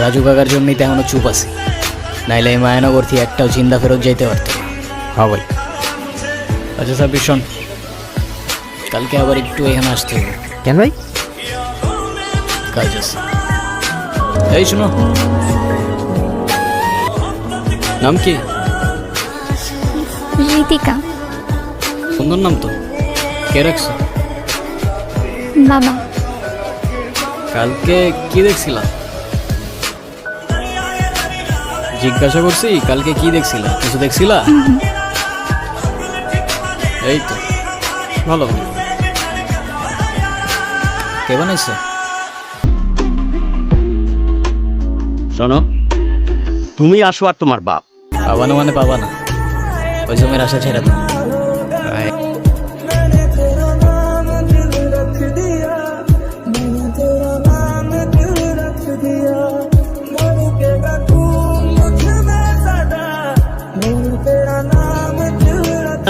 রাজু কাকার জন্যই তো এখনো চুপ আছি, নাইলে এই মায়ানগর থেকে একটাও জিন্দা ফেরত যাইতে পারত। হ্যাঁ ভাই। আচ্ছা স্যার ভীষণ, কালকে আবার একটু এখানে আসতে হবে। কেন ভাই? কাজ আছে। এই শোনো, নাম কি? ঋতিকা। সুন্দর নাম তো, কে রাখছো? বাবা। কালকে কি দেখছিলা? জিজ্ঞাসা করছি কালকে কি দেখছিলা, কিছু দেখছিলা? এই তো ভালো। কে বানাইছে? শোনো, তুমি আসো আর তোমার বাপ। পাবানো মানে পাবা না, ওই জমের আশা ছেড়ে দাও।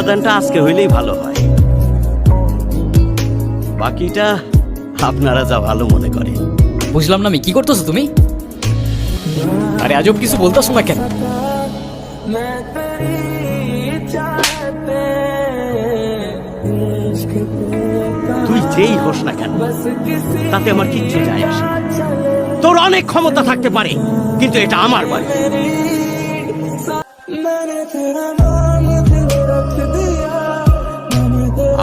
দানটা আজকে হইলেই ভালো হয়, বাকিটা আপনারা যা ভালো মনে করেন। বুঝলাম না আমি, কি করতেছো তুমি? আরে আজব কিছু বলতেছো না কেন? তুই যেই হোস না কেন, তাতে আমার কিচ্ছু যায় আসে না। তোর অনেক ক্ষমতা থাকতে পারে, কিন্তু এটা আমার বাড়ি।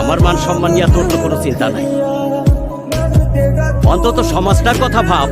আমার মান সম্মান নিয়ে তোর তো কোনো চিন্তা নাই, অন্তত সমাজটার কথা ভাব।